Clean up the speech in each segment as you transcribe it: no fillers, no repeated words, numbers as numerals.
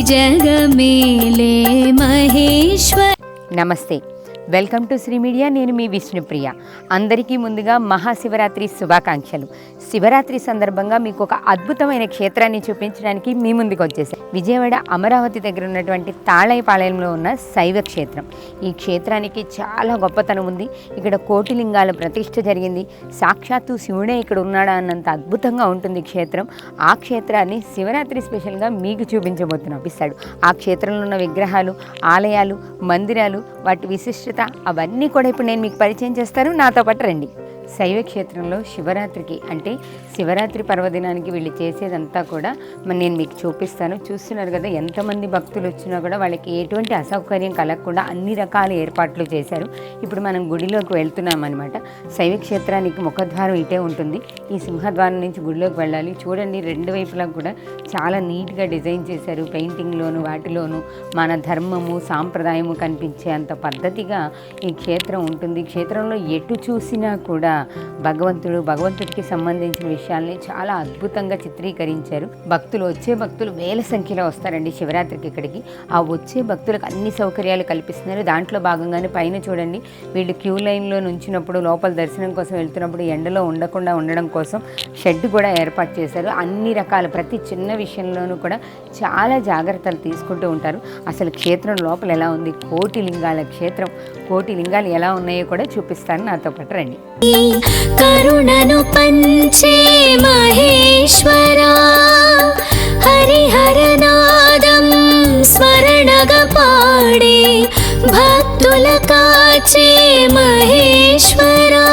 జగమేలే మహేశ్వర. నమస్తే, welcome to Shri media. నేను మీ విష్ణుప్రియ. అందరికీ ముందుగా మహాశివరాత్రి శుభాకాంక్షలు. శివరాత్రి సందర్భంగా మీకు ఒక అద్భుతమైన క్షేత్రాన్ని చూపించడానికి మీ ముందుకు వచ్చేసాను. విజయవాడ అమరావతి దగ్గర ఉన్నటువంటి తాళైపాలెంలో ఉన్న శైవ క్షేత్రం. ఈ క్షేత్రానికి చాలా గొప్పతనం ఉంది. ఇక్కడ కోటిలింగాల ప్రతిష్ఠ జరిగింది. సాక్షాత్తు శివుడే ఇక్కడ ఉన్నాడా అన్నంత అద్భుతంగా ఉంటుంది క్షేత్రం. ఆ క్షేత్రాన్ని శివరాత్రి స్పెషల్గా మీకు చూపించబోతున్నాం. ఆ క్షేత్రంలో ఉన్న విగ్రహాలు, ఆలయాలు, మందిరాలు, వాటి విశిష్టత అవన్నీ కూడా ఇప్పుడు నేను మీకు పరిచయం చేస్తాను. నాతో పాటు రండి. శైవ క్షేత్రంలో శివరాత్రికి అంటే శివరాత్రి పర్వదినానికి వీళ్ళు చేసేదంతా కూడా నేను మీకు చూపిస్తాను. చూస్తున్నారు కదా, ఎంతమంది భక్తులు వచ్చినా కూడా వాళ్ళకి ఎటువంటి అసౌకర్యం కలగకుండా అన్ని రకాల ఏర్పాట్లు చేశారు. ఇప్పుడు మనం గుడిలోకి వెళ్తున్నాం అనమాట. శైవ క్షేత్రానికి ముఖద్వారం ఇటే ఉంటుంది. ఈ సింహద్వారం నుంచి గుడిలోకి వెళ్ళాలి. చూడండి, రెండు వైపులా కూడా చాలా నీట్గా డిజైన్ చేశారు. పెయింటింగ్లోను వాటిలోను మన ధర్మము సాంప్రదాయము కనిపించే అంత పద్ధతిగా ఈ క్షేత్రం ఉంటుంది. క్షేత్రంలో ఎటు చూసినా కూడా భగవంతుడికి సంబంధించిన విషయాల్ని చాలా అద్భుతంగా చిత్రీకరించారు. వచ్చే భక్తులు వేల సంఖ్యలో వస్తారండి శివరాత్రికి ఇక్కడికి. ఆ వచ్చే భక్తులకు అన్ని సౌకర్యాలు కల్పిస్తున్నారు. దాంట్లో భాగంగానే పైన చూడండి, వీళ్ళు క్యూ లైన్లో నుంచినప్పుడు, లోపల దర్శనం కోసం వెళ్తున్నప్పుడు ఎండలో ఉండకుండా ఉండడం కోసం షెడ్ కూడా ఏర్పాటు చేశారు. అన్ని రకాల ప్రతి చిన్న విషయంలోనూ కూడా చాలా జాగ్రత్తలు తీసుకుంటూ ఉంటారు. అసలు క్షేత్రం లోపల ఎలా ఉంది, కోటి లింగాల క్షేత్రం. కోటి లింగాలు ఎలా ఉన్నాయో కూడా చూపిస్తాను. నాతో పాటు రండి. కరుణను పంచే మహేశ్వరా, హరిహరనాదం స్మరణగా పాడే భక్తుల కాచే మహేశ్వరా,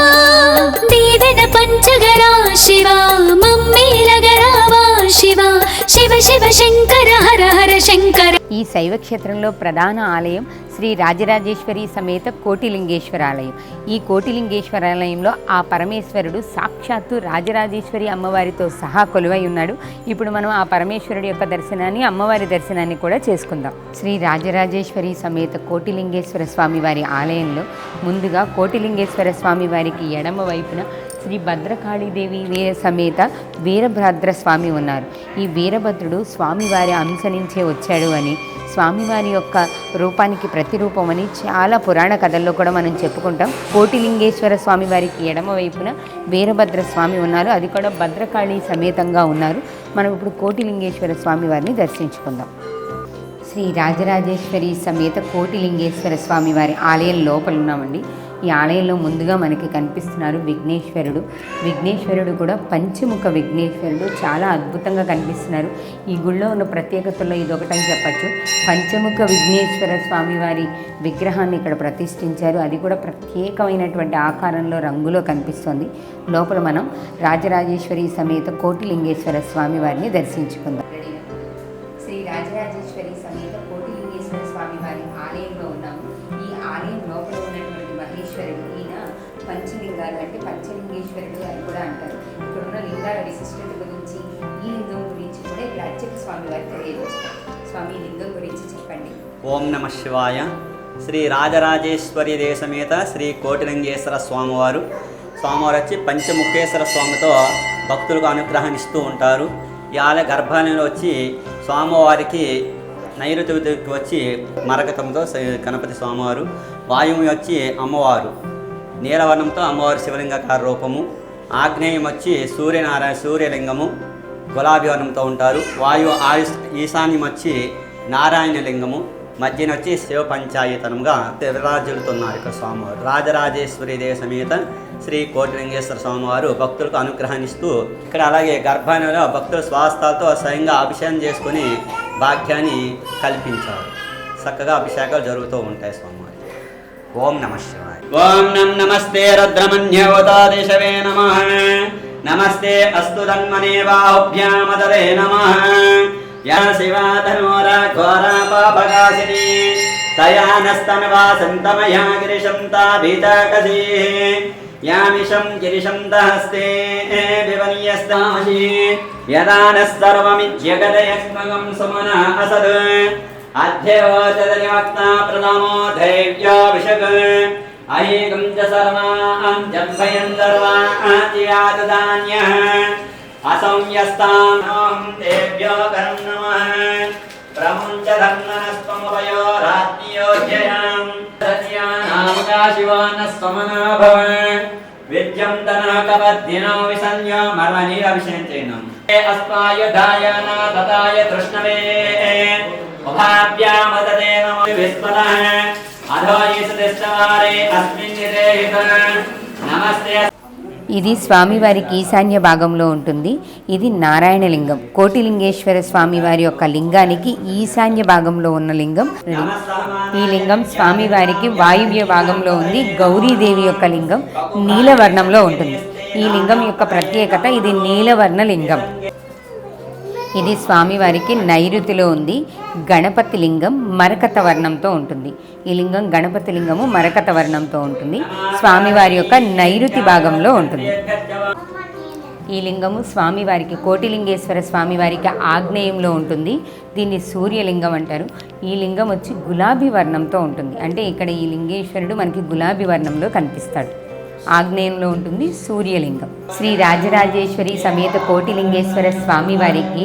దీవెన పంచగరా శివా, మమ్మేలగరావా శివా, శివ శివ శంకర హర హర శంకర. ఈ శైవ క్షేత్రంలో ప్రధాన ఆలయం శ్రీ రాజరాజేశ్వరి సమేత కోటిలింగేశ్వర ఆలయం. ఈ కోటిలింగేశ్వర ఆలయంలో ఆ పరమేశ్వరుడు సాక్షాత్తు రాజరాజేశ్వరి అమ్మవారితో సహా కొలువై ఉన్నాడు. ఇప్పుడు మనం ఆ పరమేశ్వరుడి యొక్క దర్శనాన్ని, అమ్మవారి దర్శనాన్ని కూడా చేసుకుందాం. శ్రీ రాజరాజేశ్వరి సమేత కోటిలింగేశ్వర స్వామి వారి ఆలయంలో ముందుగా కోటిలింగేశ్వర స్వామి వారికి ఎడమ వైపున శ్రీ భద్రకాళీదేవి సమేత వీరభద్ర స్వామి ఉన్నారు. ఈ వీరభద్రుడు స్వామివారి అంశ నుంచే వచ్చాడు అని, స్వామివారి యొక్క రూపానికి ప్రతిరూపమని చాలా పురాణ కథల్లో కూడా మనం చెప్పుకుంటాం. కోటిలింగేశ్వర స్వామి వారికి ఎడమ వైపున వీరభద్ర స్వామి ఉన్నారు. అది కూడా భద్రకాళి సమేతంగా ఉన్నారు. మనం ఇప్పుడు కోటిలింగేశ్వర స్వామి వారిని దర్శించుకుందాం. శ్రీ రాజరాజేశ్వరి సమేత కోటిలింగేశ్వర స్వామి వారి ఆలయం లోపల ఉన్నామండి. ఈ ఆలయంలో ముందుగా మనకి కనిపిస్తున్నారు విఘ్నేశ్వరుడు కూడా పంచముఖ విఘ్నేశ్వరుడు. చాలా అద్భుతంగా కనిపిస్తున్నారు. ఈ గుళ్ళో ఉన్న ప్రత్యేకతల్లో ఇదొకటని చెప్పచ్చు. పంచముఖ విఘ్నేశ్వర స్వామి వారి విగ్రహాన్ని ఇక్కడ ప్రతిష్ఠించారు. అది కూడా ప్రత్యేకమైనటువంటి ఆకారంలో, రంగులో కనిపిస్తుంది. లోపల మనం రాజరాజేశ్వరి సమేత కోటిలింగేశ్వర స్వామి వారిని దర్శించుకుందాం. శ్రీ రాజరాజేశ్వరి సమేత కోటిలింగేశ్వర స్వామి వారి ఆలయంలో ఉన్నాము. ఈ ఆలయం లోపల ఉన్నటువంటి మహేశ్వరుడు, ఈయన పంచలింగాలు అంటే పంచలింగేశ్వరుడు అని కూడా అంటారు. ఇక్కడ ఉన్న లింగాల విశిష్టత గురించి, ఈ లింగం గురించి కూడా ఇక్కడ అర్చక స్వామి వారు తెలియజేస్తారు. స్వామి, లింగం గురించి చెప్పండి. ఓం నమ శివాయ. శ్రీ రాజరాజేశ్వరి దేశమేత శ్రీ కోటిలింగేశ్వర స్వామివారు వచ్చి పంచముఖేశ్వర స్వామితో భక్తులకు అనుగ్రహం ఇస్తూ ఉంటారు. ఈ ఆలయ గర్భాలయంలో వచ్చి స్వామివారికి నైరుతి వచ్చి మరకతంతో గణపతి స్వామివారు, వాయువు వచ్చి అమ్మవారు, నీలవర్ణంతో అమ్మవారు శివలింగకార రూపము, ఆగ్నేయం వచ్చి సూర్యలింగము గులాబీ వర్ణంతో ఉంటారు. వాయువు ఈశాన్యం వచ్చి నారాయణ లింగము, మధ్యన వచ్చి శివ పంచాయతనముగా విరాజిల్లుతున్నారు ఇక్కడ స్వామివారు. రాజరాజేశ్వరి దేశమేత శ్రీ కోటిలింగేశ్వర స్వామివారు భక్తులకు అనుగ్రహాన్ని ఇస్తూ ఇక్కడ అలాగే గర్భాలయంలో భక్తుల స్వాస్థాలతో స్వయంగా అభిషేకం చేసుకుని భాగ్యాన్ని కల్పించారు. చక్కగా అభిషేకాలు జరుగుతూ ఉంటాయి స్వామివారి. ఓం నమ శివాయ. ఓం నమస్తే రుద్రమన్యవతాదిశవే నమః. నమస్తే అస్తు తన్మనే బాహుభ్యామదరే నమః. యా శివా ధనోరా ఘోరా పాపకాశిని తయానస్తనవాసంతమయా గిరిశం తాభితాకసీ యామిషం గిరిశం దహస్తే వివనీయస్తామసి యదానస్సర్వమిజ్యగదయస్మగం సుమన అసద్ అధ్యవచదనివక్తా ప్రథమో ధైర్యాభిషక్ అయేకం చ సర్వాం జంభయం సర్వాజ్యాతదాన్యః అసంయస్తాం దేవ్యో కరం నమః ప్రముంచ ధన్ననస్వమవయోరాత్మయోధ్యయాం సత్యానాముదాశివానస్వమనాభవ విద్యం తనాకవద్దినో విసంజ్ఞో మర్మనీరవిశంచైనం అస్మాయుధాయాన తతాయ తృష్ణవే ఉభాభ్యామతతే నమో విస్మరః అధో ఈశదిష్టవారే అస్మిన్ నిదేహిత నమస్తే. ఇది స్వామివారికి ఈశాన్య భాగంలో ఉంటుంది. ఇది నారాయణలింగం. కోటిలింగేశ్వర స్వామివారి యొక్క లింగానికి ఈశాన్య భాగంలో ఉన్న లింగం. ఈ లింగం స్వామివారికి వాయువ్య భాగంలో ఉంది. గౌరీదేవి యొక్క లింగం నీలవర్ణంలో ఉంటుంది. ఈ లింగం యొక్క ప్రత్యేకత, ఇది నీలవర్ణ లింగం. ఇది స్వామివారికి నైరుతిలో ఉంది. గణపతి లింగం మరకత వర్ణంతో ఉంటుంది. ఈ లింగం గణపతి లింగము మరకత వర్ణంతో ఉంటుంది. స్వామివారి యొక్క నైరుతి భాగంలో ఉంటుంది. ఈ లింగము స్వామివారికి, కోటిలింగేశ్వర స్వామివారికి ఆగ్నేయంలో ఉంటుంది. దీన్ని సూర్యలింగం అంటారు. ఈ లింగం వచ్చి గులాబీ వర్ణంతో ఉంటుంది. అంటే ఇక్కడ ఈ లింగేశ్వరుడు మనకి గులాబీ వర్ణంలో కనిపిస్తాడు. ఆగ్నేయంలో ఉంటుంది సూర్యలింగం. శ్రీ రాజరాజేశ్వరి సమేత కోటిలింగేశ్వర స్వామివారికి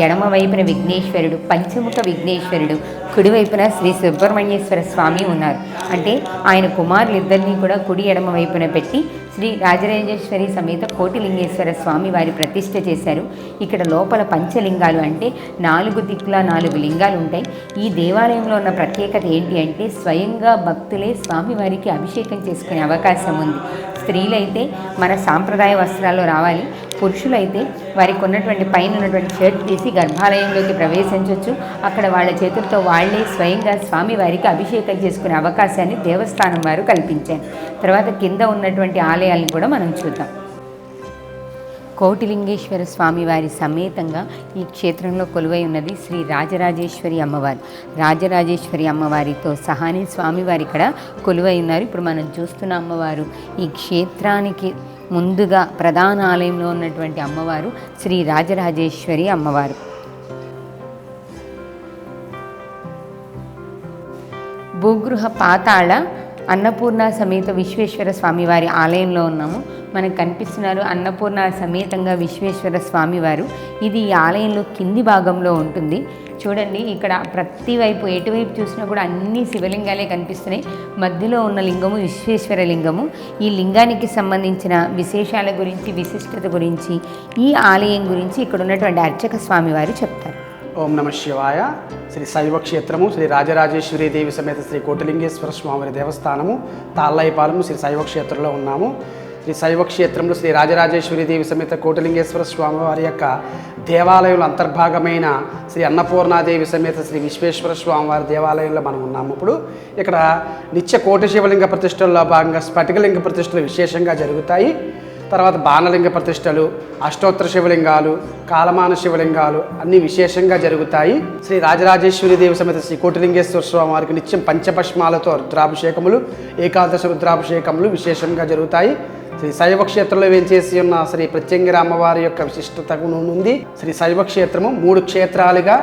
ఎడమ వైపున విఘ్నేశ్వరుడు, పంచముఖ విఘ్నేశ్వరుడు, కుడివైపున శ్రీ సుబ్రహ్మణ్యేశ్వర స్వామి ఉన్నారు. అంటే ఆయన కుమారులిద్దరినీ కూడా కుడి ఎడమ వైపున పెట్టి శ్రీ రాజరాజేశ్వరి సమేత కోటిలింగేశ్వర స్వామి వారి ప్రతిష్ఠ చేశారు. ఇక్కడ లోపల పంచలింగాలు, అంటే 4 దిక్కుల 4 లింగాలు ఉంటాయి. ఈ దేవాలయంలో ఉన్న ప్రత్యేకత ఏంటి అంటే స్వయంగా భక్తులే స్వామివారికి అభిషేకం చేసుకునే అవకాశం ఉంది. స్త్రీలైతే మన సాంప్రదాయ వస్త్రాల్లో రావాలి. పురుషులైతే వారికి ఉన్నటువంటి పైన ఉన్నటువంటి షర్ట్ తీసి గర్భాలయంలోకి ప్రవేశించవచ్చు. అక్కడ వాళ్ళ చేతులతో వాళ్లే స్వయంగా స్వామివారికి అభిషేకం చేసుకునే అవకాశాన్ని దేవస్థానం వారు కల్పించారు. తర్వాత కింద ఉన్నటువంటి ఆలయాలను కూడా మనం చూద్దాం. కోటిలింగేశ్వర స్వామివారి సమేతంగా ఈ క్షేత్రంలో కొలువై ఉన్నది శ్రీ రాజరాజేశ్వరి అమ్మవారు. రాజరాజేశ్వరి అమ్మవారితో సహాని స్వామివారి ఇక్కడ కొలువై ఉన్నారు. ఇప్పుడు మనం చూస్తున్న అమ్మవారు ఈ క్షేత్రానికి ముందుగా ప్రధాన ఆలయంలో ఉన్నటువంటి అమ్మవారు శ్రీ రాజరాజేశ్వరి అమ్మవారు. భూగృహ పాతాళ అన్నపూర్ణ సమేత విశ్వేశ్వర స్వామివారి ఆలయంలో ఉన్నాము. మనకు కనిపిస్తున్నారు అన్నపూర్ణ సమేతంగా విశ్వేశ్వర స్వామివారు. ఇది ఈ ఆలయంలో కింది భాగంలో ఉంటుంది. చూడండి, ఇక్కడ ప్రతి వైపు ఎటువైపు చూసినా కూడా అన్ని శివలింగాలే కనిపిస్తున్నాయి. మధ్యలో ఉన్న లింగము విశ్వేశ్వర లింగము. ఈ లింగానికి సంబంధించిన విశేషాల గురించి, విశిష్టత గురించి, ఈ ఆలయం గురించి ఇక్కడ ఉన్నటువంటి అర్చక స్వామివారు చెప్తారు. ఓం నమ శివాయ. శ్రీ శైవ క్షేత్రము శ్రీ రాజరాజేశ్వరి దేవి సమేత శ్రీ కోటిలింగేశ్వర స్వామి దేవస్థానము తాళ్ళాయిపాలెము శ్రీ శైవ క్షేత్రంలో ఉన్నాము. శ్రీ శైవ క్షేత్రంలో శ్రీ రాజరాజేశ్వరి దేవి సమేత కోటిలింగేశ్వర స్వామి వారి యొక్క దేవాలయంలో అంతర్భాగమైన శ్రీ అన్నపూర్ణాదేవి సమేత శ్రీ విశ్వేశ్వర స్వామి వారి దేవాలయంలో మనం ఉన్నాము. ఇప్పుడు ఇక్కడ నిత్య కోటి శివలింగ ప్రతిష్టల్లో భాగంగా స్ఫటికలింగ ప్రతిష్టలు విశేషంగా జరుగుతాయి. తర్వాత బాణలింగ ప్రతిష్టలు, అష్టోత్తర శివలింగాలు, కాలమాన శివలింగాలు అన్నీ విశేషంగా జరుగుతాయి. శ్రీ రాజరాజేశ్వరి దేవి సమేత శ్రీ కోటిలింగేశ్వర స్వామి వారికి నిత్యం పంచభస్మాలతో రుద్రాభిషేకములు, ఏకాదశ రుద్రాభిషేకములు విశేషంగా జరుగుతాయి. శ్రీ శైవ క్షేత్రంలో వేంచేసి ఉన్న శ్రీ ప్రత్యంగిర అమ్మవారి యొక్క విశిష్టత ఉంది. శ్రీ శైవ క్షేత్రము 3 క్షేత్రాలుగా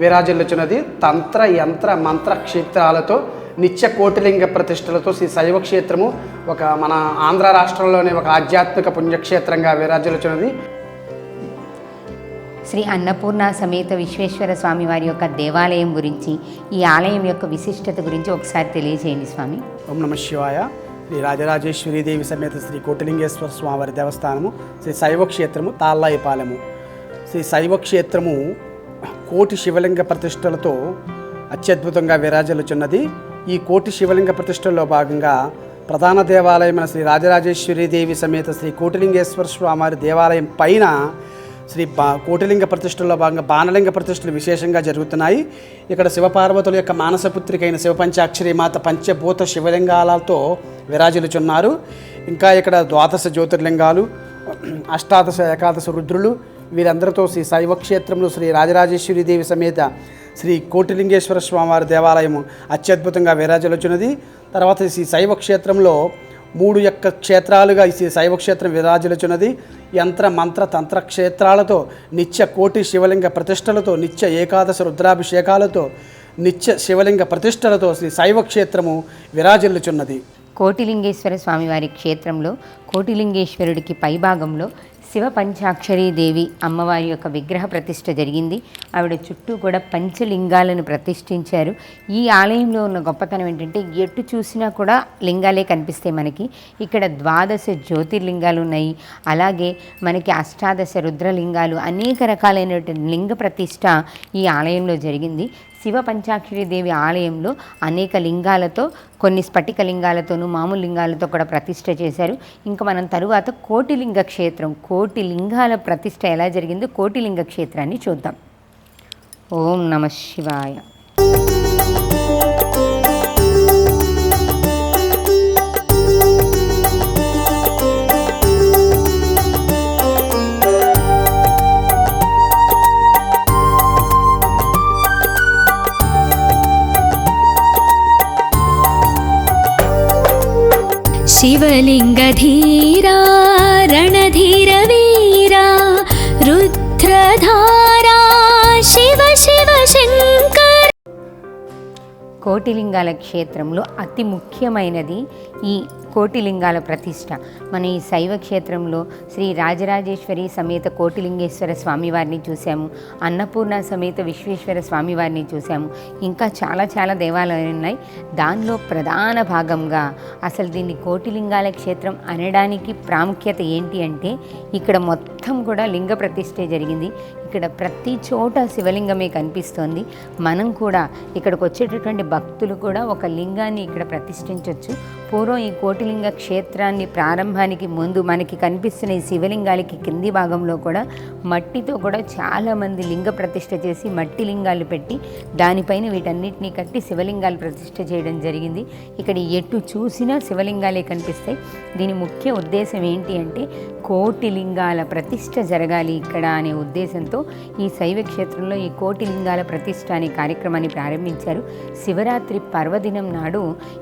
విరాజిల్లుచున్నది. తంత్ర యంత్ర మంత్ర క్షేత్రాలతో నిత్య కోటిలింగ ప్రతిష్టలతో శ్రీ శైవ క్షేత్రము ఒక మన ఆంధ్ర రాష్ట్రంలోనే ఒక ఆధ్యాత్మిక పుణ్యక్షేత్రంగా విరాజిల్లుచున్నది. శ్రీ అన్నపూర్ణ సమేత విశ్వేశ్వర స్వామి వారి యొక్క దేవాలయం గురించి, ఈ ఆలయం యొక్క విశిష్టత గురించి ఒకసారి తెలియజేయండి స్వామి. ఓం నమ శివాయ. శ్రీ రాజరాజేశ్వరి దేవి సమేత శ్రీ కోటిలింగేశ్వర స్వామివారి దేవస్థానము శ్రీ శైవ క్షేత్రము తాళ్ళాయిపాలెము. శ్రీ శైవ క్షేత్రము కోటి శివలింగ ప్రతిష్టలతో అత్యద్భుతంగా విరాజిల్లుచున్నది. ఈ కోటి శివలింగ ప్రతిష్టల్లో భాగంగా ప్రధాన దేవాలయమైన శ్రీ రాజరాజేశ్వరి దేవి సమేత శ్రీ కోటిలింగేశ్వర స్వామివారి దేవాలయం పైన శ్రీ కోటిలింగ ప్రతిష్టల్లో భాగంగా బాణలింగ ప్రతిష్టలు విశేషంగా జరుగుతున్నాయి. ఇక్కడ శివపార్వతుల యొక్క మానసపుత్రికైన శివపంచాక్షరి మాత పంచభూత శివలింగాలతో విరాజిల్లుచున్నారు. ఇంకా ఇక్కడ ద్వాదశ జ్యోతిర్లింగాలు, అష్టాదశ ఏకాదశ రుద్రులు వీరందరితో శ్రీ శైవ క్షేత్రంలో శ్రీ రాజరాజేశ్వరి దేవి సమేత శ్రీ కోటిలింగేశ్వర స్వామివారి దేవాలయము అత్యద్భుతంగా విరాజిల్లుచున్నది. తర్వాత శ్రీ శైవ క్షేత్రంలో 3 యొక్క క్షేత్రాలుగా ఈ శైవ క్షేత్రం విరాజిల్లుచున్నది. యంత్ర మంత్ర తంత్ర క్షేత్రాలతో, నిత్య కోటి శివలింగ ప్రతిష్టలతో, నిత్య ఏకాదశ రుద్రాభిషేకాలతో, నిత్య శివలింగ ప్రతిష్టలతో శ్రీ శైవ క్షేత్రము విరాజిల్లుచున్నది. కోటిలింగేశ్వర స్వామివారి క్షేత్రంలో కోటిలింగేశ్వరుడికి పైభాగంలో శివ పంచాక్షరీ దేవి అమ్మవారి యొక్క విగ్రహ ప్రతిష్ఠ జరిగింది. ఆవిడ చుట్టూ కూడా పంచలింగాలను ప్రతిష్ఠించారు. ఈ ఆలయంలో ఉన్న గొప్పతనం ఏంటంటే ఎటు చూసినా కూడా లింగాలే కనిపిస్తాయి మనకి. ఇక్కడ 12 జ్యోతిర్లింగాలు ఉన్నాయి. అలాగే మనకి అష్టాదశ రుద్రలింగాలు, అనేక రకాలైనటువంటి లింగ ప్రతిష్ఠ ఈ ఆలయంలో జరిగింది. శివ పంచాక్షరీ దేవి ఆలయంలో అనేక లింగాలతో, కొన్ని స్ఫటిక లింగాలతోనూ మామూలు లింగాలతో కూడా ప్రతిష్ఠ చేశారు. ఇంకా మనం తరువాత కోటిలింగ క్షేత్రం, కోటి లింగాల ప్రతిష్ఠ ఎలా జరిగిందో కోటిలింగ క్షేత్రాన్ని చూద్దాం. ఓం నమ శివాయ. शिवलिङ्गधीरा रणधीरवीरा रुद्रधारा शिव शिव शङ्कर. కోటిలింగాల క్షేత్రంలో అతి ముఖ్యమైనది ఈ కోటిలింగాల ప్రతిష్ట. మన ఈ శైవ క్షేత్రంలో శ్రీ రాజరాజేశ్వరి సమేత కోటిలింగేశ్వర స్వామివారిని చూసాము, అన్నపూర్ణ సమేత విశ్వేశ్వర స్వామివారిని చూసాము, ఇంకా చాలా దేవాలయాలు ఉన్నాయి. దానిలో ప్రధాన భాగంగా అసలు దీన్ని కోటిలింగాల క్షేత్రం అనడానికి ప్రాముఖ్యత ఏంటి అంటే ఇక్కడ మొత్తం కూడా లింగ ప్రతిష్ఠే జరిగింది. ఇక్కడ ప్రతి చోట శివలింగమే కనిపిస్తోంది. మనం కూడా ఇక్కడికి వచ్చేటటువంటి భక్తులు కూడా ఒక లింగాన్ని ఇక్కడ ప్రతిష్ఠించవచ్చు. పూర్వం ఈ కోటిలింగ క్షేత్రాన్ని ప్రారంభానికి ముందు మనకి కనిపిస్తున్న ఈ శివలింగాలకి కింది భాగంలో కూడా మట్టితో కూడా చాలామంది లింగ ప్రతిష్ఠ చేసి మట్టి లింగాలు పెట్టి దానిపైన వీటన్నిటినీ కట్టి శివలింగాలు ప్రతిష్ఠ చేయడం జరిగింది. ఇక్కడ ఎటు చూసినా శివలింగాలే కనిపిస్తాయి. దీని ముఖ్య ఉద్దేశం ఏంటి అంటే కోటిలింగాల ప్రతిష్ఠ జరగాలి ఇక్కడ అనే ఉద్దేశంతో ఈ శైవ క్షేత్రంలో ఈ కోటిలింగాల ప్రతిష్ఠ అనే కార్యక్రమాన్ని ప్రారంభించారు. శివరాత్రి పర్వదినం నాడు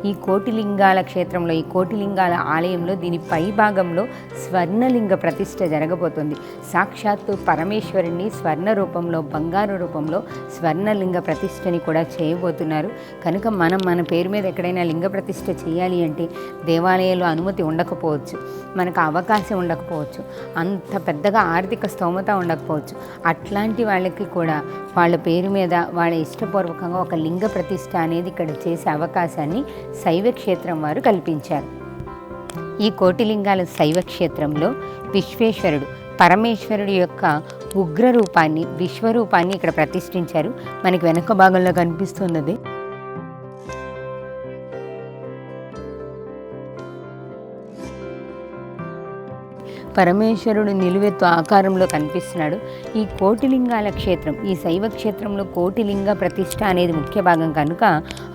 ఈ కోటిలింగాల క్షేత్రంలో, ఈ కోటిలింగాల ఆలయంలో దీని పై భాగంలో స్వర్ణలింగ ప్రతిష్ఠ జరగబోతుంది. సాక్షాత్తు పరమేశ్వరుణ్ణి స్వర్ణ రూపంలో, బంగారు రూపంలో స్వర్ణలింగ ప్రతిష్ఠని కూడా చేయబోతున్నారు. కనుక మనం మన పేరు మీద ఎక్కడైనా లింగ ప్రతిష్ఠ చేయాలి అంటే దేవాలయంలో అనుమతి ఉండకపోవచ్చు, మనకు అవకాశం ఉండకపోవచ్చు, అంత పెద్దగా ఆర్థిక స్తోమత ఉండకపోవచ్చు. అట్లాంటి వాళ్ళకి కూడా వాళ్ళ పేరు మీద వాళ్ళ ఇష్టపూర్వకంగా ఒక లింగ ప్రతిష్ఠ అనేది ఇక్కడ చేసే అవకాశాన్ని శైవ క్షేత్రం వారు కల్పించారు. ఈ కోటిలింగాల శైవ క్షేత్రంలో విశ్వేశ్వరుడు, పరమేశ్వరుడు యొక్క ఉగ్ర రూపాన్ని, విశ్వరూపాన్ని ఇక్కడ ప్రతిష్ఠించారు. మనకి వెనక భాగంలో కనిపిస్తున్నది పరమేశ్వరుడు నిలువెత్తు ఆకారంలో కనిపిస్తున్నాడు. ఈ కోటిలింగాల క్షేత్రం, ఈ శైవ క్షేత్రంలో కోటిలింగ ప్రతిష్ఠ అనేది ముఖ్య భాగం కనుక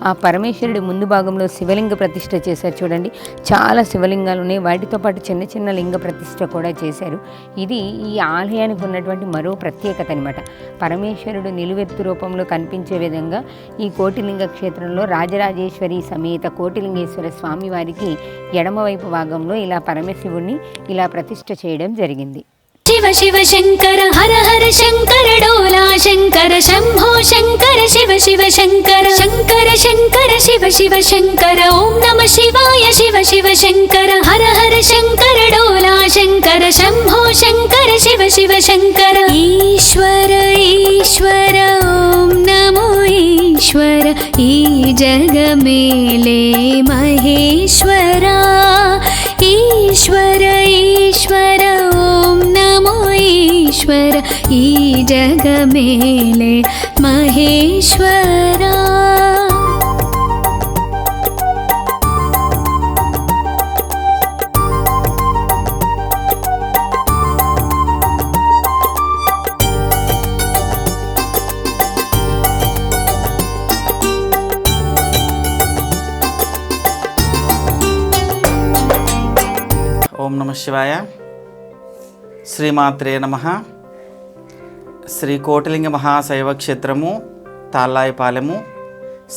ఆ పరమేశ్వరుడి ముందు భాగంలో శివలింగ ప్రతిష్ఠ చేశారు. చూడండి, చాలా శివలింగాలు ఉన్నాయి. వాటితో పాటు చిన్న లింగ ప్రతిష్ఠ కూడా చేశారు. ఇది ఈ ఆలయానికి ఉన్నటువంటి మరో ప్రత్యేకత అనమాట. పరమేశ్వరుడు నిలువెత్తు రూపంలో కనిపించే విధంగా ఈ కోటిలింగ క్షేత్రంలో రాజరాజేశ్వరి సమేత కోటిలింగేశ్వర స్వామివారికి ఎడమవైపు భాగంలో ఇలా పరమశివుణ్ణి ఇలా ప్రతిష్ఠ చేయడం జరిగింది. शिव शिव शङ्कर हर हर शङ्कर डोला शङ्कर शम्भो शङ्कर शिव शिव शङ्कर शङ्कर शङ्कर शिव शिव शङ्कर ॐ नमः शिवाय शिव शिव शङ्कर हर हर शङ्कर डोला शङ्कर शम्भो शङ्कर शिव शिव शङ्कर ईश्वर ईश्वर ॐ नमो ईश्वर ई जग मेले महेश्वरा ईश्वर ईश्वर ॐ नमो ईश्वर ई जग मेले महेश्वरा. ఓం నమ శివాయ. శ్రీమాత్రే నమః. శ్రీ కోటిలింగ మహాశైవ క్షేత్రము, తాళ్ళాయిపాలెము,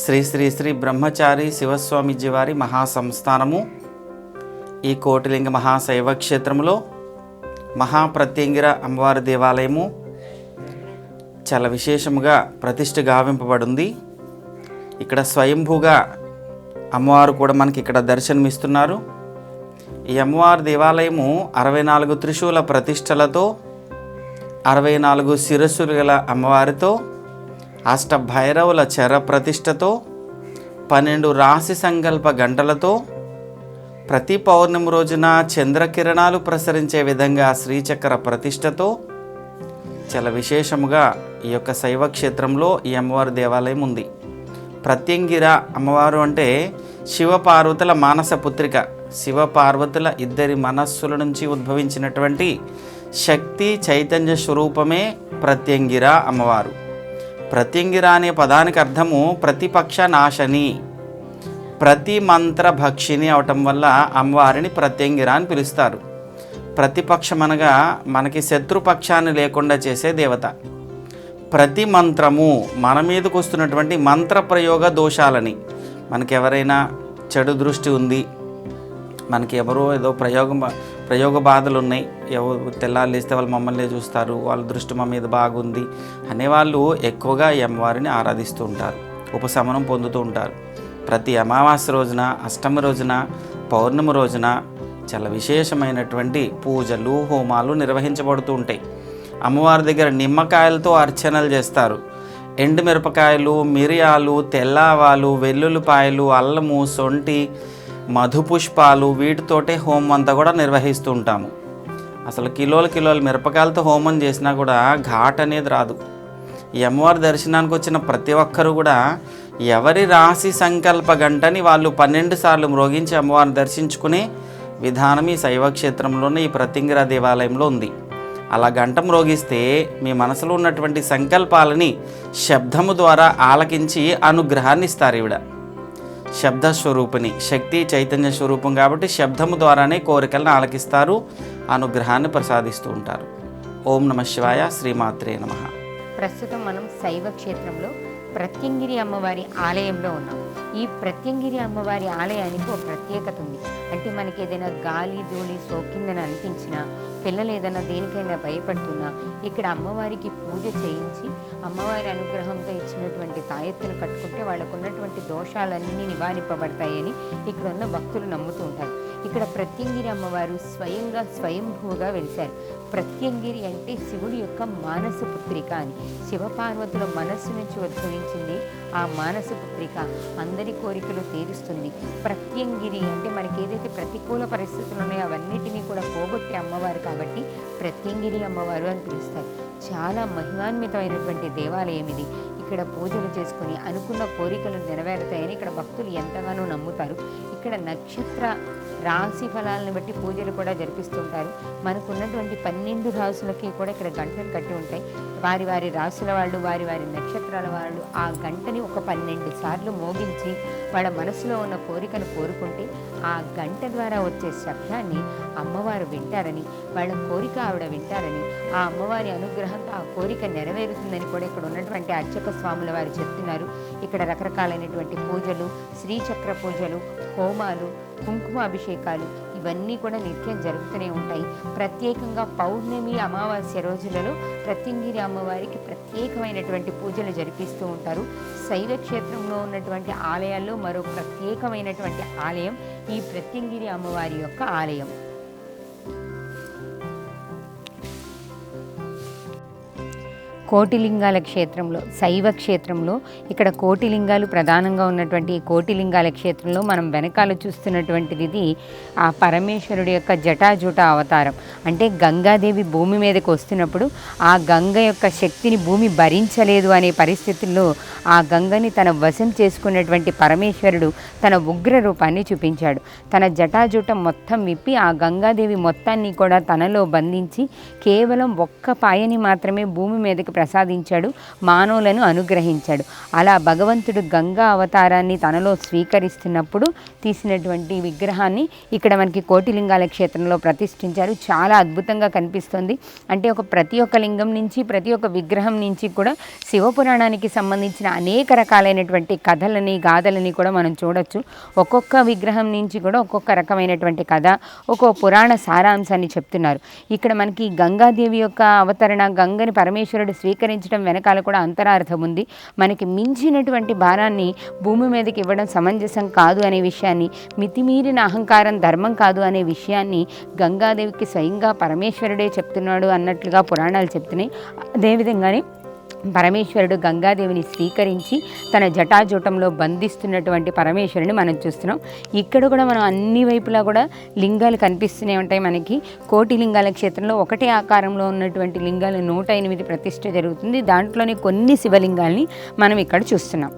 శ్రీ శ్రీ శ్రీ బ్రహ్మచారి శివస్వామిజీ వారి మహాసంస్థానము. ఈ కోటిలింగ మహాశైవ క్షేత్రములో మహాప్రత్యంగిర అమ్మవారి దేవాలయము చాలా విశేషముగా ప్రతిష్ఠ గావింపబడింది. ఇక్కడ స్వయంభూగా అమ్మవారు కూడా మనకి ఇక్కడ దర్శనమిస్తున్నారు. ఈ అమ్మవారి దేవాలయము 64 త్రిశూల ప్రతిష్టలతో, 64 శిరస్సులు గల అమ్మవారితో, అష్టభైరవుల చెర ప్రతిష్టతో, 12 రాశి సంకల్ప గంటలతో, ప్రతి పౌర్ణమి రోజున చంద్రకిరణాలు ప్రసరించే విధంగా శ్రీచక్ర ప్రతిష్టతో చాలా విశేషముగా ఈ యొక్క శైవ క్షేత్రంలో ఈ అమ్మవారి దేవాలయం ఉంది. ప్రత్యంగిర అమ్మవారు అంటే శివపార్వతుల మానస పుత్రిక. శివపార్వతుల ఇద్దరి మనస్సుల నుంచి ఉద్భవించినటువంటి శక్తి చైతన్య స్వరూపమే ప్రత్యంగిర అమ్మవారు. ప్రత్యంగిర అనే పదానికి అర్థము ప్రతిపక్ష నాశని, ప్రతి మంత్ర భక్షిణి అవటం వల్ల అమ్మవారిని ప్రత్యంగిర అని పిలుస్తారు. ప్రతిపక్షం అనగా మనకి శత్రుపక్షాన్ని లేకుండా చేసే దేవత. ప్రతి మంత్రము మన మీదకు వస్తున్నటువంటి మంత్ర ప్రయోగ దోషాలని, మనకి ఎవరైనా చెడు దృష్టి ఉంది, మనకి ఎవరో ఏదో ప్రయోగ బాధలు ఉన్నాయి, తెల్లారు లేస్తే వాళ్ళు మమ్మల్ని చూస్తారు, వాళ్ళ దృష్టి మా మీద బాగుంది అనేవాళ్ళు ఎక్కువగా ఈ అమ్మవారిని ఆరాధిస్తూ ఉంటారు, ఉపశమనం పొందుతూ ఉంటారు. ప్రతి అమావాస్య రోజున, అష్టమి రోజున, పౌర్ణమి రోజున చాలా విశేషమైనటువంటి పూజలు హోమాలు నిర్వహించబడుతూ ఉంటాయి. అమ్మవారి దగ్గర నిమ్మకాయలతో అర్చనలు చేస్తారు. ఎండుమిరపకాయలు, మిరియాలు, తెల్లావాలు, వెల్లుల్లిపాయలు, అల్లము, సొంటి, మధుపుష్పాలు వీటితోటే హోమం అంతా కూడా నిర్వహిస్తూ ఉంటాము. అసలు కిలోల మిరపకాయలతో హోమం చేసినా కూడా ఘాట్ అనేది రాదు. ఈ అమ్మవారి దర్శనానికి వచ్చిన ప్రతి ఒక్కరూ కూడా ఎవరి రాశి సంకల్ప గంటని వాళ్ళు 12 సార్లు మ్రోగించి అమ్మవారిని దర్శించుకునే విధానం ఈ శైవ క్షేత్రంలోనే ఈ ప్రత్యంగిర దేవాలయంలో ఉంది. అలా గంట మ్రోగిస్తే మీ మనసులో ఉన్నటువంటి సంకల్పాలని శబ్దము ద్వారా ఆలకించి అనుగ్రహాన్ని ఇస్తారు. ఈవిడ శబ్దస్వరూపిణి, శక్తి చైతన్య స్వరూపం కాబట్టి శబ్దము ద్వారానే కోరికలను ఆలకిస్తారు, అనుగ్రహాన్ని ప్రసాదిస్తూ ఉంటారు. ఓం నమః శివాయ. శ్రీమాత్రే నమః. ప్రస్తుతం మనం శైవ క్షేత్రంలో ప్రత్యంగిరి అమ్మవారి ఆలయంలో ఉన్నాం. ఈ ప్రత్యంగిరి అమ్మవారి ఆలయానికి ఒక ప్రత్యేకత ఉంది. అంటే మనకి ఏదైనా గాలి ధూళి సోకిందని అనిపించినా, పిల్లలు ఏదైనా దేనికైనా భయపడుతున్నా ఇక్కడ అమ్మవారికి పూజ చేయించి అమ్మవారి అనుగ్రహంతో ఇచ్చినటువంటి తాయెత్తును కట్టుకుంటే వాళ్ళకు ఉన్నటువంటి దోషాలన్నీ నివారింపబడతాయని ఇక్కడ ఉన్న భక్తులు నమ్ముతూ ఉంటారు. ఇక్కడ ప్రత్యంగిరి అమ్మవారు స్వయంభూగా వెలిశారు. ప్రత్యంగిరి అంటే శివుడి యొక్క మానస పుత్రిక అని. శివపార్వతుల మనస్సు నుంచి ఉద్భవించింది ఆ మానస పుత్రిక. అందరి కోరికలు తీరుస్తుంది. ప్రత్యంగిరి అంటే మనకి ఏదైతే ప్రతికూల పరిస్థితులు ఉన్నాయో అవన్నిటినీ కూడా పోగొట్టే అమ్మవారు కాబట్టి ప్రత్యంగిరి అమ్మవారు అని పిలుస్తారు. చాలా మహిమాన్వితమైనటువంటి దేవాలయం ఇది. ఇక్కడ పూజలు చేసుకొని అనుకున్న కోరికలు నెరవేరుతాయని ఇక్కడ భక్తులు ఎంతగానో నమ్ముతారు. ఇక్కడ నక్షత్ర రాశి ఫలాలను బట్టి పూజలు కూడా జరిపిస్తుంటారు. మనకు ఉన్నటువంటి 12 రాసులకి కూడా ఇక్కడ గంటలు కట్టి ఉంటాయి. వారి వారి రాసుల వాళ్ళు, వారి వారి నక్షత్రాల వాళ్ళు ఆ గంటని ఒక 12 సార్లు మోగించి వాళ్ళ మనసులో ఉన్న కోరికను కోరుకుంటే ఆ గంట ద్వారా వచ్చే శబ్దాన్ని అమ్మవారు వింటారని, వాళ్ళ కోరిక ఆవిడ వింటారని, ఆ అమ్మవారి అనుగ్రహంతో ఆ కోరిక నెరవేరుతుందని కూడా ఇక్కడ ఉన్నటువంటి అర్చక స్వాముల వారు చెప్తున్నారు. ఇక్కడ రకరకాలైనటువంటి పూజలు, శ్రీచక్ర పూజలు, హోమాలు, కుంకుమాభిషేకాలు ఇవన్నీ కూడా నిత్యం జరుగుతూనే ఉంటాయి. ప్రత్యేకంగా పౌర్ణమి, అమావాస్య రోజులలో ప్రత్యంగిరి అమ్మవారికి ప్రత్యేకమైనటువంటి పూజలు జరిపిస్తూ ఉంటారు. శైవ క్షేత్రంలో ఉన్నటువంటి ఆలయాల్లో మరో ప్రత్యేకమైనటువంటి ఆలయం ఈ ప్రత్యంగిరి అమ్మవారి యొక్క ఆలయం. కోటిలింగాల క్షేత్రంలో, శైవ క్షేత్రంలో ఇక్కడ కోటిలింగాలు ప్రధానంగా ఉన్నటువంటి ఈ కోటిలింగాల క్షేత్రంలో మనం వెనకాల చూస్తున్నటువంటిది ఇది ఆ పరమేశ్వరుడి యొక్క జటాజూట అవతారం. అంటే గంగాదేవి భూమి మీదకి వస్తున్నప్పుడు ఆ గంగ యొక్క శక్తిని భూమి భరించలేదు అనే పరిస్థితుల్లో ఆ గంగని తన వశం చేసుకున్నటువంటి పరమేశ్వరుడు తన ఉగ్ర రూపాన్ని చూపించాడు. తన జటాజూట మొత్తం విప్పి ఆ గంగాదేవి మొత్తాన్ని కూడా తనలో బంధించి కేవలం ఒక్క పాయని మాత్రమే భూమి మీదకి ప్రసాదించాడు, మానవులను అనుగ్రహించాడు. అలా భగవంతుడు గంగా అవతారాన్ని తనలో స్వీకరిస్తున్నప్పుడు తీసినటువంటి విగ్రహాన్ని ఇక్కడ మనకి కోటిలింగాల క్షేత్రంలో ప్రతిష్ఠించారు. చాలా అద్భుతంగా కనిపిస్తుంది. అంటే ప్రతి ఒక్క లింగం నుంచి, ప్రతి ఒక్క విగ్రహం నుంచి కూడా శివపురాణానికి సంబంధించిన అనేక రకాలైనటువంటి కథలని, గాథలని కూడా మనం చూడొచ్చు. ఒక్కొక్క విగ్రహం నుంచి కూడా ఒక్కొక్క రకమైనటువంటి కథ, ఒక్కొక్క పురాణ సారాంశాన్ని చెప్తున్నారు. ఇక్కడ మనకి గంగాదేవి యొక్క అవతరణ, గంగని పరమేశ్వరుడు స్వీకరించడం వెనకాల కూడా అంతరార్థం ఉంది. మనకి మించినటువంటి భారాన్ని భూమి మీదకి ఇవ్వడం సమంజసం కాదు అనే విషయాన్ని, మితిమీరిన అహంకారం ధర్మం కాదు అనే విషయాన్ని గంగాదేవికి స్వయంగా పరమేశ్వరుడే చెప్తున్నాడు అన్నట్లుగా పురాణాలు చెప్తున్నాయి. అదేవిధంగానే పరమేశ్వరుడు గంగాదేవిని స్వీకరించి తన జటాజూటంలో బంధిస్తున్నటువంటి పరమేశ్వరుని మనం చూస్తున్నాం. ఇక్కడ కూడా మనం అన్ని వైపులా కూడా లింగాలు కనిపిస్తూనే ఉంటాయి. మనకి కోటి లింగాల క్షేత్రంలో ఒకటే ఆకారంలో ఉన్నటువంటి లింగాలు 108 ప్రతిష్ఠ జరుగుతుంది. దాంట్లోనే కొన్ని శివలింగాల్ని మనం ఇక్కడ చూస్తున్నాం.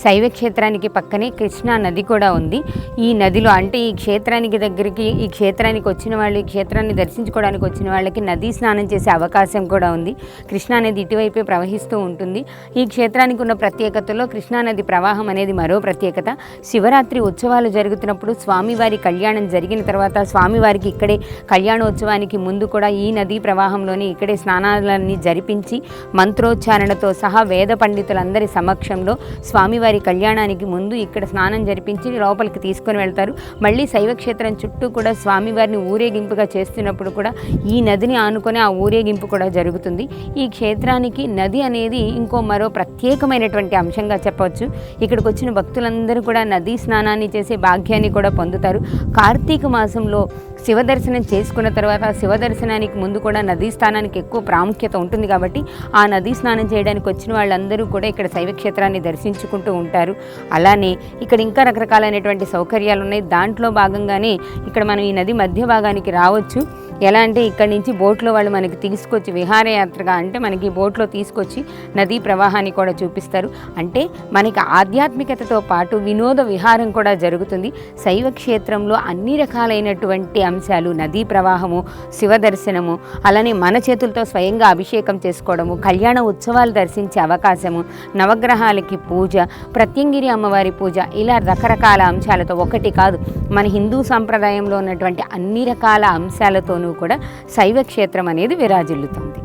శైవ క్షేత్రానికి పక్కనే కృష్ణా నది కూడా ఉంది. ఈ నదిలో అంటే ఈ క్షేత్రానికి దగ్గరికి, ఈ క్షేత్రానికి వచ్చిన వాళ్ళు, ఈ క్షేత్రాన్ని దర్శించుకోవడానికి వచ్చిన వాళ్ళకి నదీ స్నానం చేసే అవకాశం కూడా ఉంది. కృష్ణా నది ఇటువైపే ప్రవహిస్తూ ఉంటుంది. ఈ క్షేత్రానికి ఉన్న ప్రత్యేకతలో కృష్ణా నది ప్రవాహం అనేది మరో ప్రత్యేకత. శివరాత్రి ఉత్సవాలు జరుగుతున్నప్పుడు స్వామివారి కళ్యాణం జరిగిన తర్వాత స్వామివారికి ఇక్కడే కళ్యాణోత్సవానికి ముందు కూడా ఈ నదీ ప్రవాహంలోనే ఇక్కడే స్నానాలన్నీ జరిపించి మంత్రోచ్చారణతో సహా వేద పండితులందరి సమక్షంలో స్వామివారి కళ్యాణానికి ముందు ఇక్కడ స్నానం జరిపించి లోపలికి తీసుకొని వెళ్తారు. మళ్ళీ శైవక్షేత్రం చుట్టూ కూడా స్వామివారిని ఊరేగింపుగా చేస్తున్నప్పుడు కూడా ఈ నదిని ఆనుకొని ఆ ఊరేగింపు కూడా జరుగుతుంది. ఈ క్షేత్రానికి నది అనేది ఇంకో మరో ప్రత్యేకమైనటువంటి అంశంగా చెప్పవచ్చు. ఇక్కడికి వచ్చిన భక్తులందరూ కూడా నదీ స్నానాన్ని చేసే భాగ్యాన్ని కూడా పొందుతారు. కార్తీక మాసంలో శివ దర్శనం చేసుకున్న తర్వాత శివ దర్శనానికి ముందు కూడా నదీ స్నానానికి ఎక్కువ ప్రాముఖ్యత ఉంటుంది కాబట్టి ఆ నదీ స్నానం చేయడానికి వచ్చిన వాళ్ళందరూ కూడా ఇక్కడ శైవక్షేత్రాన్ని దర్శించుకుంటూ ఉంటారు. అలానే ఇక్కడ ఇంకా రకరకాలైనటువంటి సౌకర్యాలు ఉన్నాయి. దాంట్లో భాగంగానే ఇక్కడ మనం ఈ నది మధ్య భాగానికి రావచ్చు. ఎలా అంటే ఇక్కడి నుంచి బోట్లో వాళ్ళు మనకి తీసుకొచ్చి విహారయాత్రగా అంటే మనకి బోట్లో తీసుకొచ్చి నదీ ప్రవాహాన్ని కూడా చూపిస్తారు. అంటే మనకి ఆధ్యాత్మికతతో పాటు వినోద విహారం కూడా జరుగుతుంది. శైవ క్షేత్రంలో అన్ని రకాలైనటువంటి అంశాలు, నదీ ప్రవాహము, శివ దర్శనము, అలానే మన చేతులతో స్వయంగా అభిషేకం చేసుకోవడము, కళ్యాణ ఉత్సవాలు దర్శించే అవకాశము, నవగ్రహాలకి పూజ, ప్రత్యంగిరి అమ్మవారి పూజ, ఇలా రకరకాల అంశాలతో, ఒకటి కాదు మన హిందూ సంప్రదాయంలో ఉన్నటువంటి అన్ని రకాల అంశాలతోనూ కూడా శైవ క్షేత్రం అనేది విరాజిల్లుతుంది.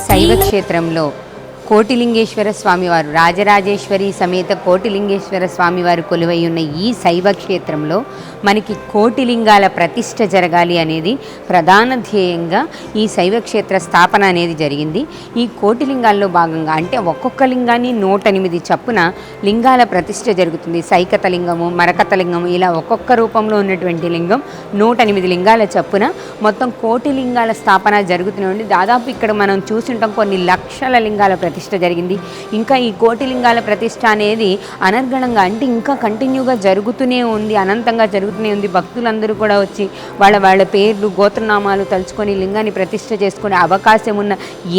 శైవ క్షేత్రంలో కోటిలింగేశ్వర స్వామివారు, రాజరాజేశ్వరి సమేత కోటిలింగేశ్వర స్వామివారు కొలువై ఉన్న ఈ శైవ క్షేత్రంలో మనకి కోటిలింగాల ప్రతిష్ఠ జరగాలి అనేది ప్రధాన ధ్యేయంగా ఈ శైవ క్షేత్ర స్థాపన అనేది జరిగింది. ఈ కోటిలింగాల్లో భాగంగా అంటే ఒక్కొక్క లింగాన్ని 108 చప్పున లింగాల ప్రతిష్ఠ జరుగుతుంది. సైకత లింగము, మరకత లింగము, ఇలా ఒక్కొక్క రూపంలో ఉన్నటువంటి లింగం 108 లింగాల చప్పున మొత్తం కోటిలింగాల స్థాపన జరుగుతూనే ఉంది. దాదాపు ఇక్కడ మనం చూస్తుంటాం కొన్ని లక్షల లింగాల ప్రతిష్ఠ జరిగింది. ఇంకా ఈ కోటిలింగాల ప్రతిష్ఠ అనేది అనర్గణంగా అంటే ఇంకా కంటిన్యూగా జరుగుతూనే ఉంది, అనంతంగా జరుగుతూనే ఉంది. భక్తులందరూ కూడా వచ్చి వాళ్ళ పేర్లు, గోత్రనామాలు తలుచుకొని లింగాన్ని ప్రతిష్ఠ చేసుకునే అవకాశం ఉన్న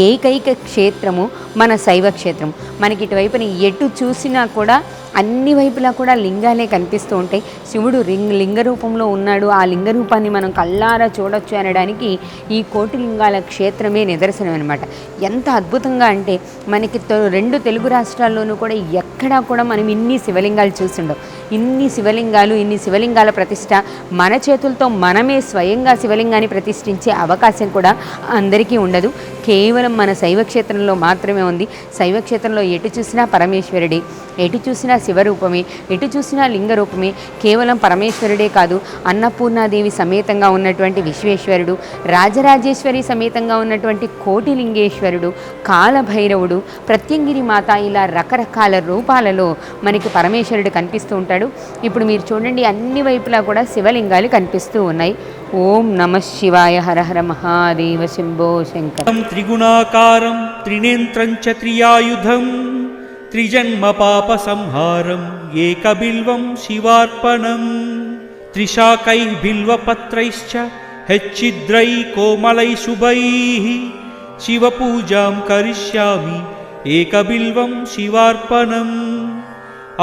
ఏకైక క్షేత్రము మన శైవ క్షేత్రం. మనకి ఇటువైపున ఎటు చూసినా కూడా అన్ని వైపులా కూడా లింగాలే కనిపిస్తూ ఉంటాయి. శివుడు లింగ రూపంలో ఉన్నాడు, ఆ లింగ రూపాన్ని మనం కళ్ళారా చూడొచ్చు అనడానికి ఈ కోటిలింగాల క్షేత్రమే నిదర్శనం అనమాట. ఎంత అద్భుతంగా అంటే మనకి 2 తెలుగు రాష్ట్రాల్లోనూ కూడా ఎక్కడా కూడా మనం ఇన్ని శివలింగాలు చూస్తుండవు. ఇన్ని శివలింగాల ప్రతిష్ట మన చేతులతో మనమే స్వయంగా శివలింగాన్ని ప్రతిష్ఠించే అవకాశం కూడా అందరికీ ఉండదు. కేవలం మన శైవక్షేత్రంలో మాత్రమే ఉంది. శైవక్షేత్రంలో ఎటు చూసినా పరమేశ్వరుడే, ఎటు చూసినా శివరూపమే, ఎటు చూసినా లింగ రూపమే. కేవలం పరమేశ్వరుడే కాదు, అన్నపూర్ణాదేవి సమేతంగా ఉన్నటువంటి విశ్వేశ్వరుడు, రాజరాజేశ్వరి సమేతంగా ఉన్నటువంటి కోటిలింగేశ్వరుడు, కాలభైరవుడు, ప్రత్యంగిరి మాత, ఇలా రకరకాల రూపాలలో మనకి పరమేశ్వరుడు కనిపిస్తూ ఉంటాడు. ఇప్పుడు మీరు చూడండి, అన్ని వైపులా కూడా శివలింగాలు కనిపిస్తూ ఉన్నాయి. ఓం నమః శివాయ. హర హర మహాదేవ శంభో శంకర. త్రిగుణాకారం త్రినేత్రం చ త్రియాయుధం త్రిజన్మ పాప సంహారం ఏకబిల్వం శివార్పణం త్రిశాకై బిల్వపత్రైశ్చ హెచ్చిద్రై కోమలై శుభైః శివపూజాం కరిష్యామి ఏకబిల్వం శివార్పణం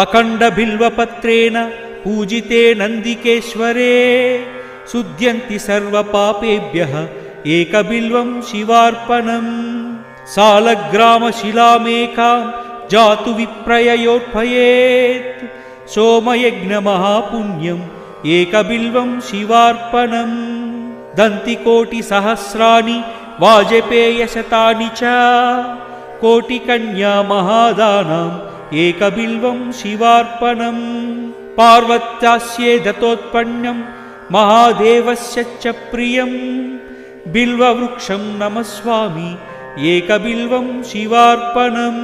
అఖండ బిల్వపత్రేణ పూజితే నందికేశ్వరే శుద్ధ్యంతి సర్వపాపేభ్యః ఏకబిల్వం శివార్పణం सालग्रामशिलामेकां जातु विप्रययोर्भयेत् सोमयज्ञमहापुण्यम् एकबिल्वं शिवार्पणम् दन्तिकोटिसहस्राणि वाजपेयशतानि च कोटिकन्या महादानाम् एकबिल्वं शिवार्पणम् पार्वत्यास्ये दत्तोत्पन्नं महादेवस्य च प्रियं बिल्ववृक्षं नमस्वामी ఏకబిల్వం శివార్పణం.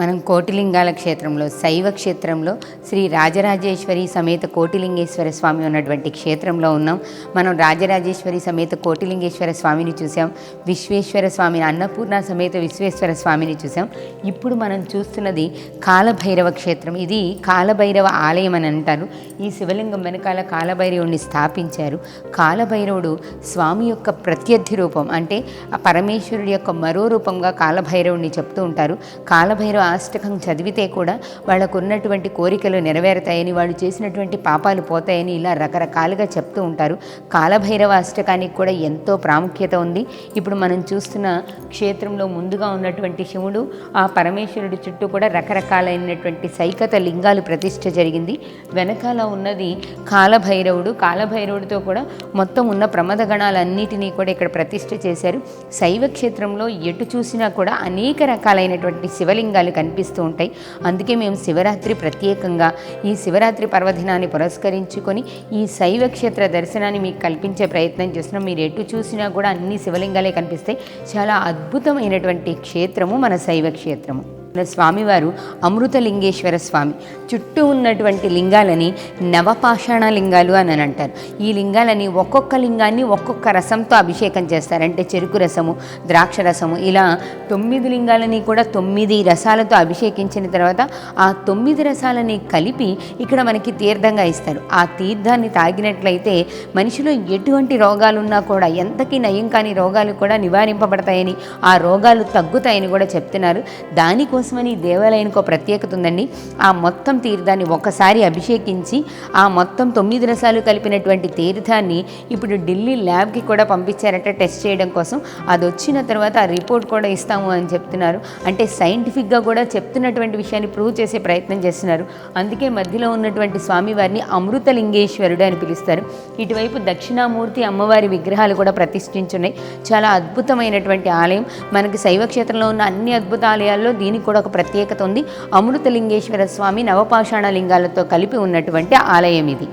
మనం కోటిలింగాల క్షేత్రంలో, శైవ క్షేత్రంలో శ్రీ రాజరాజేశ్వరి సమేత కోటిలింగేశ్వర స్వామి ఉన్నటువంటి క్షేత్రంలో ఉన్నాం. మనం రాజరాజేశ్వరి సమేత కోటిలింగేశ్వర స్వామిని చూసాం, విశ్వేశ్వర స్వామిని, అన్నపూర్ణ సమేత విశ్వేశ్వర స్వామిని చూసాం. ఇప్పుడు మనం చూస్తున్నది కాలభైరవ క్షేత్రం. ఇది కాలభైరవ ఆలయం అని అంటారు. ఈ శివలింగం వెనకాల కాలభైరవుడిని స్థాపించారు. కాలభైరవుడు స్వామి యొక్క ప్రత్యర్థి రూపం, అంటే ఆ పరమేశ్వరుడి యొక్క మరో రూపంగా కాలభైరవుడిని చెప్తూ ఉంటారు. కాలభైరవ అష్టకం చదివితే కూడా వాళ్ళకు ఉన్నటువంటి కోరికలు నెరవేరుతాయని, వాళ్ళు చేసినటువంటి పాపాలు పోతాయని ఇలా రకరకాలుగా చెప్తూ ఉంటారు. కాలభైరవ అష్టకానికి కూడా ఎంతో ప్రాముఖ్యత ఉంది. ఇప్పుడు మనం చూస్తున్న క్షేత్రంలో ముందుగా ఉన్నటువంటి శివుడు, ఆ పరమేశ్వరుడి చుట్టూ కూడా రకరకాలైనటువంటి సైకత లింగాలు ప్రతిష్ఠ జరిగింది. వెనకాల ఉన్నది కాలభైరవుడు. కాలభైరవుడితో కూడా మొత్తం ఉన్న ప్రమద గణాలన్నిటినీ కూడా ఇక్కడ ప్రతిష్ఠ చేశారు. శైవ క్షేత్రంలో ఎటు చూసినా కూడా అనేక రకాలైనటువంటి శివలింగాలు కనిపిస్తూ ఉంటాయి. అందుకే మేము శివరాత్రి ప్రత్యేకంగా ఈ శివరాత్రి పర్వదినాన్ని పురస్కరించుకొని ఈ శైవ క్షేత్ర దర్శనాన్ని మీకు కల్పించే ప్రయత్నం చేస్తున్నాం. మీరు ఎటు చూసినా కూడా అన్ని శివలింగాలే కనిపిస్తాయి. చాలా అద్భుతమైనటువంటి క్షేత్రము మన శైవ క్షేత్రము. స్వామివారు అమృతలింగేశ్వర స్వామి. చుట్టూ ఉన్నటువంటి లింగాలని నవపాషాణ లింగాలు అని అంటారు. ఈ లింగాలని ఒక్కొక్క లింగాన్ని ఒక్కొక్క రసంతో అభిషేకం చేస్తారు. అంటే చెరుకు రసము, ద్రాక్ష రసము, ఇలా 9 లింగాలని కూడా 9 రసాలతో అభిషేకించిన తర్వాత ఆ 9 రసాలని కలిపి ఇక్కడ మనకి తీర్థంగా ఇస్తారు. ఆ తీర్థాన్ని తాగినట్లయితే మనిషిలో ఎటువంటి రోగాలున్నా కూడా, ఎంతకీ నయం కాని రోగాలు కూడా నివారింపబడతాయని, ఆ రోగాలు తగ్గుతాయని కూడా చెప్తున్నారు. దానికోసమని దేవాలయానికి ఒక ప్రత్యేకత ఉందండి. ఆ మొత్తం తీర్థాన్ని ఒకసారి అభిషేకించి ఆ మొత్తం 9 రసాలు కలిపినటువంటి తీర్థాన్ని ఇప్పుడు ఢిల్లీ ల్యాబ్కి కూడా పంపించారట టెస్ట్ చేయడం కోసం. అది వచ్చిన తర్వాత ఆ రిపోర్ట్ కూడా ఇస్తాము అని చెప్తున్నారు. అంటే సైంటిఫిక్గా కూడా చెప్తున్నటువంటి విషయాన్ని ప్రూవ్ చేసే ప్రయత్నం చేస్తున్నారు. అందుకే మధ్యలో ఉన్నటువంటి స్వామివారిని అమృతలింగేశ్వరుడు అని పిలుస్తారు. ఇటువైపు దక్షిణామూర్తి అమ్మవారి విగ్రహాలు కూడా ప్రతిష్ఠించున్నాయి. చాలా అద్భుతమైనటువంటి ఆలయం. మనకి శైవ క్షేత్రంలో ఉన్న అన్ని అద్భుత ఆలయాల్లో దీనికి కూడా ఒక ప్రత్యేకత ఉంది. అమృతలింగేశ్వర స్వామి నవపాషాణ లింగాలతో కలిపి ఉన్నటువంటి ఆలయం ఇది.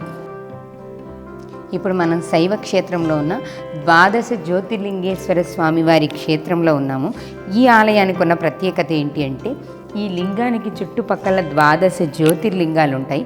ఇప్పుడు మనం శైవ క్షేత్రంలో ఉన్న 12 జ్యోతిర్లింగేశ్వర స్వామి వారి క్షేత్రంలో ఉన్నాము. ఈ ఆలయానికి ఉన్న ప్రత్యేకత ఏంటి అంటే, ఈ లింగానికి చుట్టుపక్కల 12 జ్యోతిర్లింగాలు ఉంటాయి.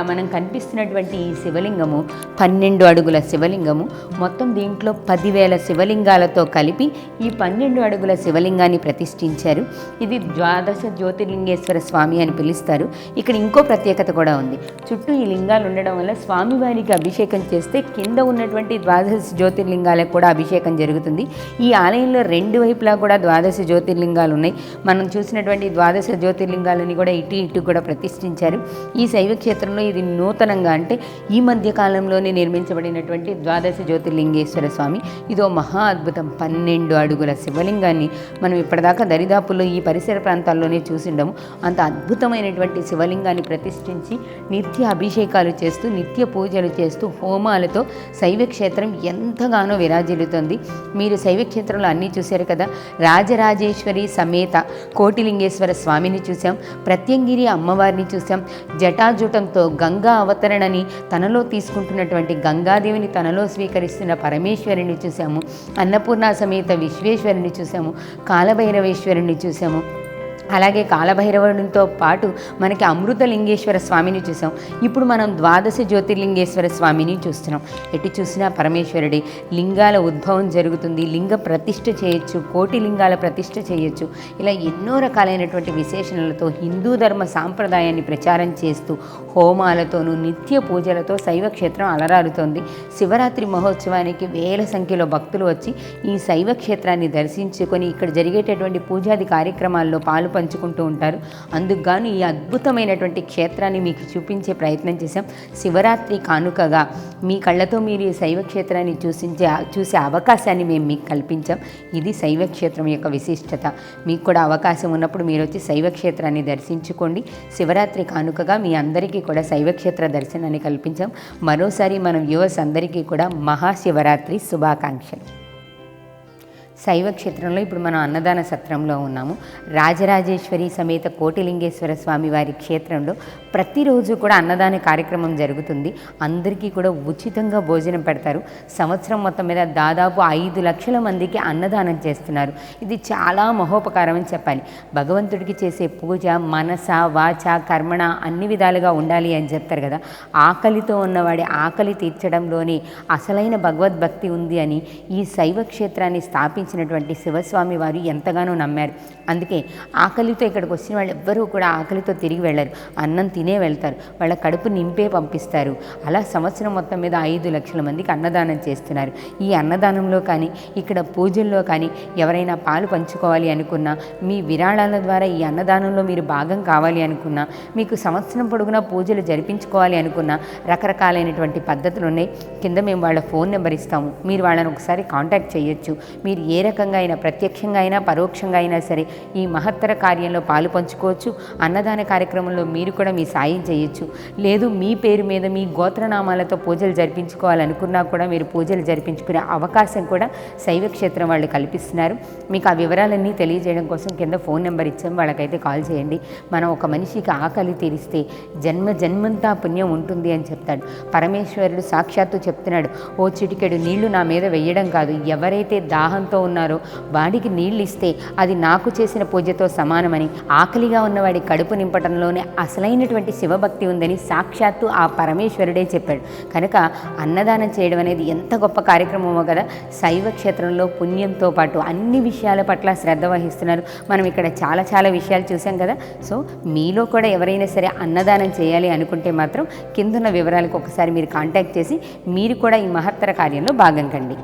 మనం కనిపిస్తున్నటువంటి ఈ శివలింగము 12 అడుగుల శివలింగము. మొత్తం దీంట్లో 10,000 శివలింగాలతో కలిపి ఈ 12 అడుగుల శివలింగాన్ని ప్రతిష్ఠించారు. ఇది 12 జ్యోతిర్లింగేశ్వర స్వామి అని పిలుస్తారు. ఇక్కడ ఇంకో ప్రత్యేకత కూడా ఉంది. చుట్టూ ఈ లింగాలు ఉండడం వల్ల స్వామివారికి అభిషేకం చేస్తే కింద ఉన్నటువంటి 12 జ్యోతిర్లింగాలకు కూడా అభిషేకం జరుగుతుంది. ఈ ఆలయంలో 2 వైపులా కూడా 12 జ్యోతిర్లింగాలు ఉన్నాయి. మనం చూసినటువంటి 12 జ్యోతిర్లింగాలని కూడా ఇటు కూడా ప్రతిష్ఠించారు. ఈ శైవ క్షేత్రంలో ఇది నూతనంగా, అంటే ఈ మధ్య కాలంలోనే నిర్మించబడినటువంటి 12 జ్యోతిర్లింగేశ్వర స్వామి. ఇదో మహా అద్భుతం. 12 అడుగుల శివలింగాన్ని మనం ఇప్పటిదాకా దరిదాపుల్లో ఈ పరిసర ప్రాంతాల్లోనే చూసిండము. అంత అద్భుతమైనటువంటి శివలింగాన్ని ప్రతిష్ఠించి నిత్య అభిషేకాలు చేస్తూ, నిత్య పూజలు చేస్తూ, హోమాలతో శైవ క్షేత్రం ఎంతగానో విరాజిల్లుతుంది. మీరు శైవ క్షేత్రంలో అన్నీ చూశారు కదా. రాజరాజేశ్వరి సమేత కోటిలింగేశ్వర స్వామిని చూసాం, ప్రత్యంగిరి అమ్మవారిని చూసాం, జటాజుటంతో గంగా అవతరణని తనలో తీసుకుంటున్నటువంటి గంగాదేవిని తనలో స్వీకరిస్తున్న పరమేశ్వరుని చూసాము, అన్నపూర్ణ సమేత విశ్వేశ్వరుని చూసాము, కాలభైరవేశ్వరుని చూసాము. అలాగే కాలభైరవునితో పాటు మనకి అమృతలింగేశ్వర స్వామిని చూసాం. ఇప్పుడు మనం 12 జ్యోతిర్లింగేశ్వర స్వామిని చూస్తున్నాం. ఎటు చూసినా పరమేశ్వరుడి లింగాల ఉద్భవం జరుగుతుంది. లింగ ప్రతిష్ఠ చేయొచ్చు, కోటి లింగాల ప్రతిష్ఠ చేయొచ్చు. ఇలా ఎన్నో రకాలైనటువంటి విశేషణలతో హిందూ ధర్మ సాంప్రదాయాన్ని ప్రచారం చేస్తూ హోమాలతోనూ నిత్య పూజలతో శైవ క్షేత్రం అలరారుతోంది. శివరాత్రి మహోత్సవానికి వేల సంఖ్యలో భక్తులు వచ్చి ఈ శైవ క్షేత్రాన్ని దర్శించుకొని ఇక్కడ జరిగేటటువంటి పూజాది కార్యక్రమాల్లో పాలు పంచుకుంటూ ఉంటారు. అందుకు గాను ఈ అద్భుతమైనటువంటి క్షేత్రాన్ని మీకు చూపించే ప్రయత్నం చేశాం. శివరాత్రి కానుకగా మీ కళ్ళతో మీరు ఈ శైవ క్షేత్రాన్ని చూసే అవకాశాన్ని మేము మీకు కల్పించాం. ఇది శైవ క్షేత్రం యొక్క విశిష్టత. మీకు కూడా అవకాశం ఉన్నప్పుడు మీరు వచ్చి శైవ క్షేత్రాన్ని దర్శించుకోండి. శివరాత్రి కానుకగా మీ అందరికీ కూడా శైవక్షేత్ర దర్శనాన్ని కల్పించాం. మరోసారి మన వ్యూవర్స్ అందరికీ కూడా మహాశివరాత్రి శుభాకాంక్షలు. శైవ క్షేత్రంలో ఇప్పుడు మనం అన్నదాన సత్రంలో ఉన్నాము. రాజరాజేశ్వరి సమేత కోటిలింగేశ్వర స్వామి వారి క్షేత్రంలో ప్రతిరోజు కూడా అన్నదాన కార్యక్రమం జరుగుతుంది. అందరికీ కూడా ఉచితంగా భోజనం పెడతారు. సంవత్సరం మొత్తం మీద దాదాపు 5 లక్షల మందికి అన్నదానం చేస్తున్నారు. ఇది చాలా మహోపకారం అని చెప్పాలి. భగవంతుడికి చేసే పూజ మనస వాచ కర్మణ అన్ని విధాలుగా ఉండాలి అని చెప్తారు కదా. ఆకలితో ఉన్నవాడి ఆకలి తీర్చడంలోనే అసలైన భగవద్భక్తి ఉంది అని ఈ శైవ క్షేత్రాన్ని స్థాపించినటువంటి శివస్వామి వారు ఎంతగానో నమ్మారు. అందుకే ఆకలితో ఇక్కడికి వచ్చిన వాళ్ళు ఎవ్వరూ కూడా ఆకలితో తిరిగి వెళ్ళరు. అన్నం తినే వెళ్తారు. వాళ్ళ కడుపు నింపే పంపిస్తారు. అలా సంవత్సరం మొత్తం మీద 5 లక్షల మందికి అన్నదానం చేస్తున్నారు. ఈ అన్నదానంలో కానీ ఇక్కడ పూజల్లో కానీ ఎవరైనా పాలు పంచుకోవాలి అనుకున్నా, మీ విరాళాల ద్వారా ఈ అన్నదానంలో మీరు భాగం కావాలి అనుకున్నా, మీకు సంవత్సరం పొడుగునా పూజలు జరిపించుకోవాలి అనుకున్నా రకరకాలైనటువంటి పద్ధతులు ఉన్నాయి. కింద మేము వాళ్ళ ఫోన్ నెంబర్ ఇస్తాము. మీరు వాళ్ళని ఒకసారి కాంటాక్ట్ చేయొచ్చు. మీరు ఏ రకంగా అయినా ప్రత్యక్షంగా అయినా పరోక్షంగా అయినా సరే ఈ మహత్తర కార్యంలో పాలు పంచుకోవచ్చు. అన్నదాన కార్యక్రమంలో మీరు కూడా మీ సాయం చేయొచ్చు. లేదు మీ పేరు మీద మీ గోత్రనామాలతో పూజలు జరిపించుకోవాలనుకున్నా కూడా మీరు పూజలు జరిపించుకునే అవకాశం కూడా శైవ క్షేత్రం వాళ్ళు కల్పిస్తున్నారు. మీకు ఆ వివరాలన్నీ తెలియజేయడం కోసం కింద ఫోన్ నెంబర్ ఇచ్చాం. వాళ్ళకైతే కాల్ చేయండి. మనం ఒక మనిషికి ఆకలి తీరిస్తే జన్మంతా పుణ్యం ఉంటుంది అని చెప్తాడు పరమేశ్వరుడు. సాక్షాత్తు చెప్తున్నాడు, ఓ చిటికెడు నీళ్లు నా మీద వెయ్యడం కాదు, ఎవరైతే దాహంతో ఉన్నారో వాడికి నీళ్ళు ఇస్తే అది నాకు చేసిన పూజతో సమానమని, ఆకలిగా ఉన్నవాడి కడుపు నింపటంలోనే అసలైనటువంటి శివభక్తి ఉందని సాక్షాత్తు ఆ పరమేశ్వరుడే చెప్పాడు. కనుక అన్నదానం చేయడం అనేది ఎంత గొప్ప కార్యక్రమమో కదా. శైవ క్షేత్రంలో పుణ్యంతో పాటు అన్ని విషయాల పట్ల శ్రద్ధ వహిస్తున్నారు. మనం ఇక్కడ చాలా విషయాలు చూసాం కదా. సో మీలో కూడా ఎవరైనా సరే అన్నదానం చేయాలి అనుకుంటే మాత్రం కిందున్న వివరాలకు ఒకసారి మీరు కాంటాక్ట్ చేసి మీరు కూడా ఈ మహత్తర కార్యంలో భాగం కండి.